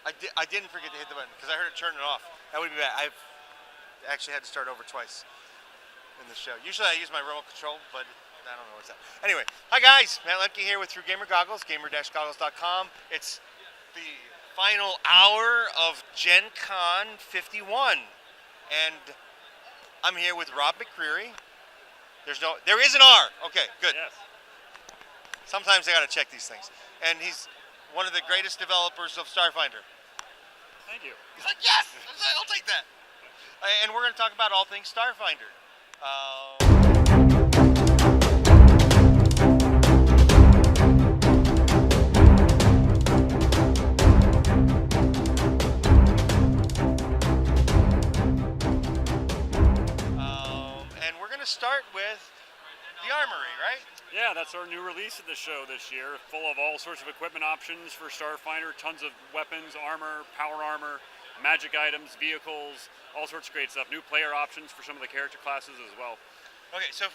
I didn't forget to hit the button because I heard it turn it off. That would be bad. I've actually had to start over twice in the show. Usually I use my remote control, but I don't know what's that. Anyway, hi guys, Matt Lemke here with Through Gamer Goggles, gamer-goggles.com. It's the final hour of Gen Con 51, and I'm here with Rob McCreary. There is an R. Okay, good. Yes. Sometimes I gotta check these things. And he's one of the greatest developers of Starfinder. Thank you. He's like, yes, I'll take that. And we're gonna talk about all things Starfinder. And we're gonna start with the Armory, right? Yeah, that's our new release of the show this year, full of all sorts of equipment options for Starfinder, tons of weapons, armor, power armor, magic items, vehicles, all sorts of great stuff. New player options for some of the character classes as well. Okay, so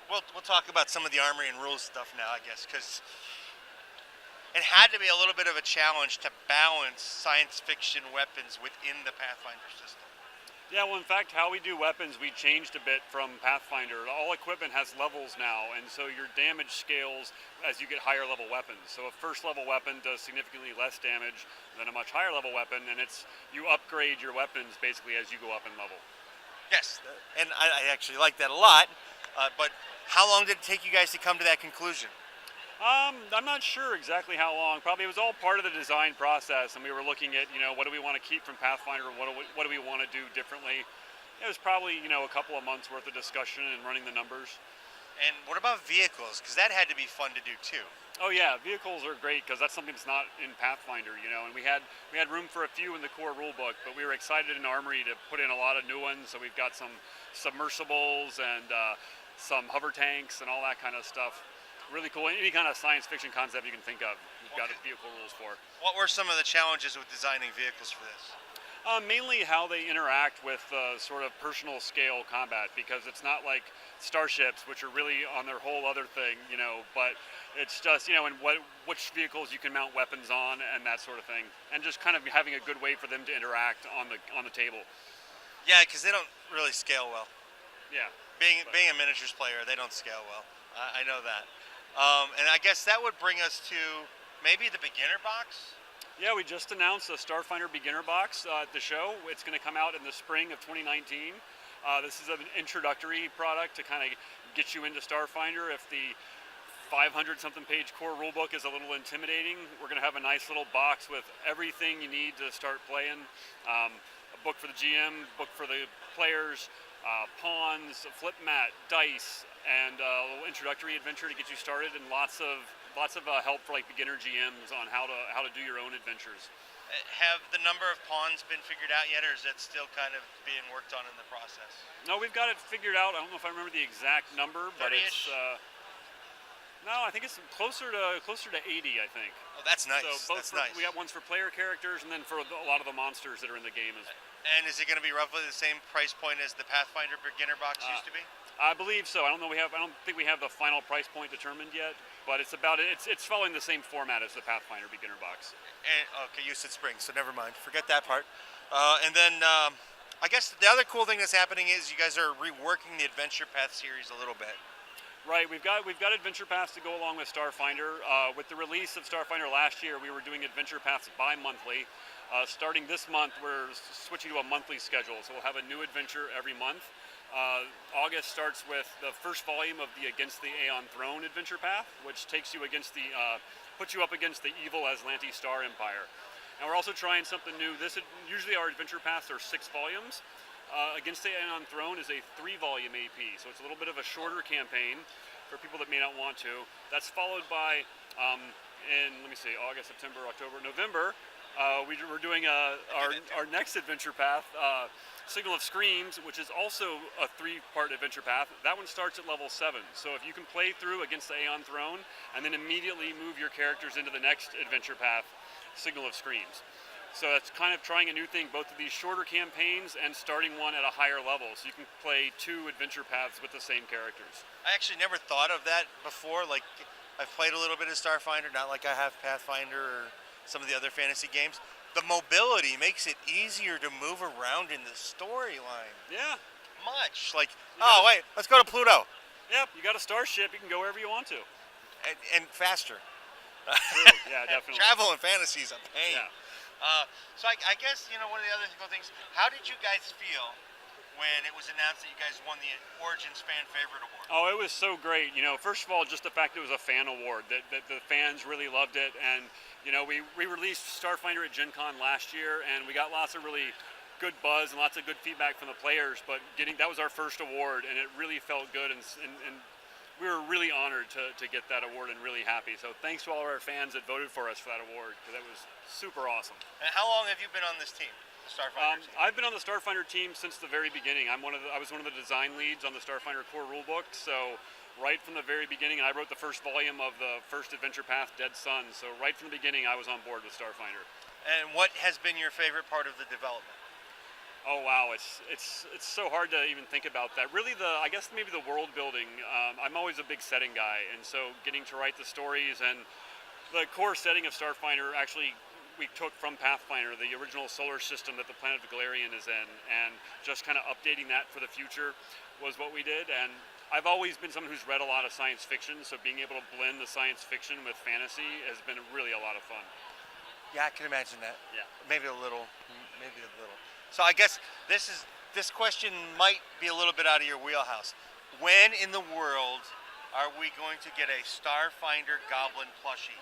we'll talk about some of the Armory and rules stuff now, I guess, because it had to be a little bit of a challenge to balance science fiction weapons within the Pathfinder system. Yeah, well, in fact, how we do weapons, we changed a bit from Pathfinder. All equipment has levels now, and so your damage scales as you get higher level weapons. So a first level weapon does significantly less damage than a much higher level weapon, and you upgrade your weapons basically as you go up in level. Yes, and I actually like that a lot, but how long did it take you guys to come to that conclusion? I'm not sure exactly how long. Probably it was all part of the design process, and we were looking at, what do we want to keep from Pathfinder, what do we want to do differently. It was probably, a couple of months worth of discussion and running the numbers. And what about vehicles? Because that had to be fun to do too. Oh yeah, vehicles are great because that's something that's not in Pathfinder, and we had room for a few in the core rulebook, but we were excited in Armory to put in a lot of new ones. So we've got some submersibles and some hover tanks and all that kind of stuff. Really cool. Any kind of science fiction concept you can think of, you've got vehicle rules for. What were some of the challenges with designing vehicles for this? Mainly how they interact with sort of personal scale combat, because it's not like starships, which are really on their whole other thing, but it's just, and which vehicles you can mount weapons on and that sort of thing, and just kind of having a good way for them to interact on the table. Yeah, because they don't really scale well. Yeah. Being a miniatures player, they don't scale well. I know that. And I guess that would bring us to maybe the beginner box? Yeah, we just announced the Starfinder beginner box at the show. It's going to come out in the spring of 2019. This is an introductory product to kind of get you into Starfinder. If the 500-something page core rulebook is a little intimidating, we're going to have a nice little box with everything you need to start playing. A book for the GM, book for the players, pawns, a flip mat, dice, and a little introductory adventure to get you started, and lots of help for like beginner GMs on how to do your own adventures. Have the number of pawns been figured out yet, or is that still kind of being worked on in the process? No, we've got it figured out. I don't know if I remember the exact number, but it's no, I think it's closer to 80, I think. Oh, that's nice. So that's nice. We got ones for player characters, and then for a lot of the monsters that are in the game. And is it going to be roughly the same price point as the Pathfinder beginner box used to be? I believe so. I don't think we have the final price point determined yet, but it's following the same format as the Pathfinder beginner box. And, okay, you said spring, so never mind. Forget that part. And then I guess the other cool thing that's happening is you guys are reworking the Adventure Path series a little bit. Right, we've got adventure paths to go along with Starfinder. With the release of Starfinder last year, we were doing adventure paths bi-monthly. Starting this month, we're switching to a monthly schedule, so we'll have a new adventure every month. August starts with the first volume of the Against the Aeon Throne adventure path, which takes you puts you up against the evil Aslanti Star Empire. And we're also trying something new. Usually our adventure paths are 6 volumes. Against the Aeon Throne is a 3-volume AP, so it's a little bit of a shorter campaign for people that may not want to. That's followed by, August, September, October, November, we're doing our next adventure path, Signal of Screams, which is also a 3-part adventure path. That one starts at level 7, so if you can play through Against the Aeon Throne and then immediately move your characters into the next adventure path, Signal of Screams. So that's kind of trying a new thing, both of these shorter campaigns and starting one at a higher level, so you can play 2 adventure paths with the same characters. I actually never thought of that before. Like, I've played a little bit of Starfinder, not like I have Pathfinder or some of the other fantasy games. The mobility makes it easier to move around in the storyline. Yeah. Much. Like, oh, wait, let's go to Pluto. Yep, you got a starship, you can go wherever you want to. And faster. True. Yeah, definitely. Travel in fantasy is a pain. Yeah. So I guess, one of the other cool things, how did you guys feel when it was announced that you guys won the Origins Fan Favorite Award? Oh, it was so great. First of all, just the fact it was a fan award, that the fans really loved it. And, we released Starfinder at Gen Con last year, and we got lots of really good buzz and lots of good feedback from the players. But that was our first award, and it really felt good. And we were really honored to get that award and really happy. So thanks to all of our fans that voted for us for that award, because that was super awesome. And how long have you been on this team? Starfinder team? I've been on the Starfinder team since the very beginning. I was one of the design leads on the Starfinder core rulebook, so right from the very beginning, and I wrote the first volume of the first adventure path, Dead Sun, so right from the beginning I was on board with Starfinder. And what has been your favorite part of the development? Oh wow, it's so hard to even think about that. Really, I guess maybe the world building. I'm always a big setting guy, and so getting to write the stories and the core setting of Starfinder actually we took from Pathfinder, the original solar system that the planet of Galarian is in, and just kind of updating that for the future was what we did. And I've always been someone who's read a lot of science fiction, so being able to blend the science fiction with fantasy has been really a lot of fun. Yeah, I can imagine that. Yeah. Maybe a little. So I guess this question might be a little bit out of your wheelhouse. When in the world are we going to get a Starfinder Goblin plushie?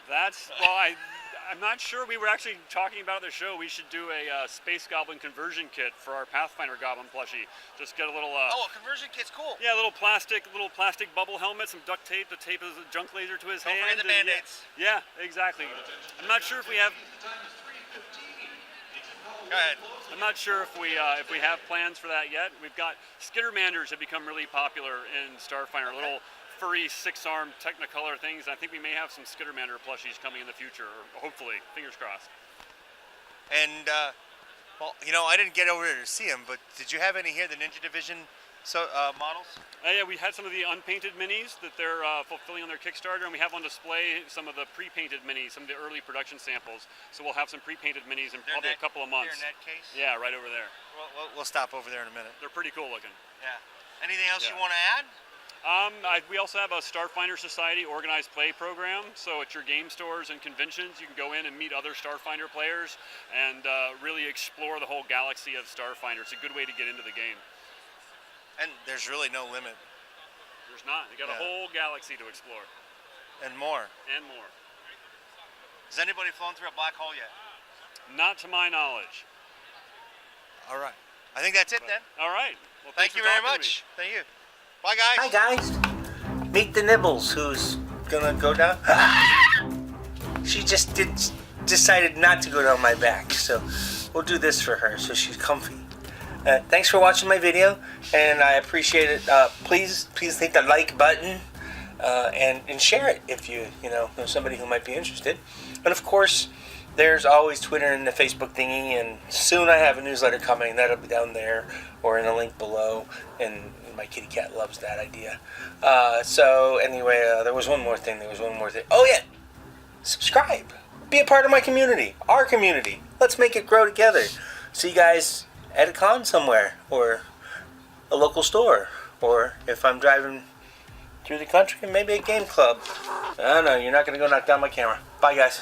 I'm not sure. We were actually talking about at the show. We should do a Space Goblin conversion kit for our Pathfinder Goblin plushie. Just get a little. A conversion kit's cool. Yeah, a little plastic bubble helmet, some duct tape to tape his junk laser to his hand. Don't forget the Band-Aids. Yeah, exactly. I'm not sure if we have. Go ahead. I'm not sure if we have plans for that yet. We've got Skittermanders have become really popular in Starfinder. Little furry six-armed Technicolor things. I think we may have some Skittermander plushies coming in the future, or hopefully, fingers crossed. And I didn't get over there to see them, but did you have any here, the Ninja Division models? Yeah, we had some of the unpainted minis that they're fulfilling on their Kickstarter, and we have on display some of the pre-painted minis, some of the early production samples. So we'll have some pre-painted minis in probably a couple of months. Their net case? Yeah, right over there. We'll stop over there in a minute. They're pretty cool looking. Yeah. Anything else you want to add? We also have a Starfinder Society organized play program. So at your game stores and conventions, you can go in and meet other Starfinder players and really explore the whole galaxy of Starfinder. It's a good way to get into the game. And there's really no limit. There's not. You got a whole galaxy to explore. And more. And more. Has anybody flown through a black hole yet? Not to my knowledge. All right. I think that's it then. All right. Well, thank you very much. Thank you. Bye, guys. Hi, guys. Meet the Nibbles, who's gonna go down. She just decided not to go down my back, so we'll do this for her so she's comfy. Thanks for watching my video, and I appreciate it. Please hit the like button and share it if you know somebody who might be interested. And of course, there's always Twitter and the Facebook thingy, and soon I have a newsletter coming. That'll be down there or in the link below, and my kitty cat loves that idea. So anyway, there was one more thing. Oh yeah, subscribe. Be a part of my community, our community. Let's make it grow together. See you guys at a con somewhere, or a local store, or if I'm driving through the country, maybe a game club. I don't know, you're not going to go knock down my camera. Bye, guys.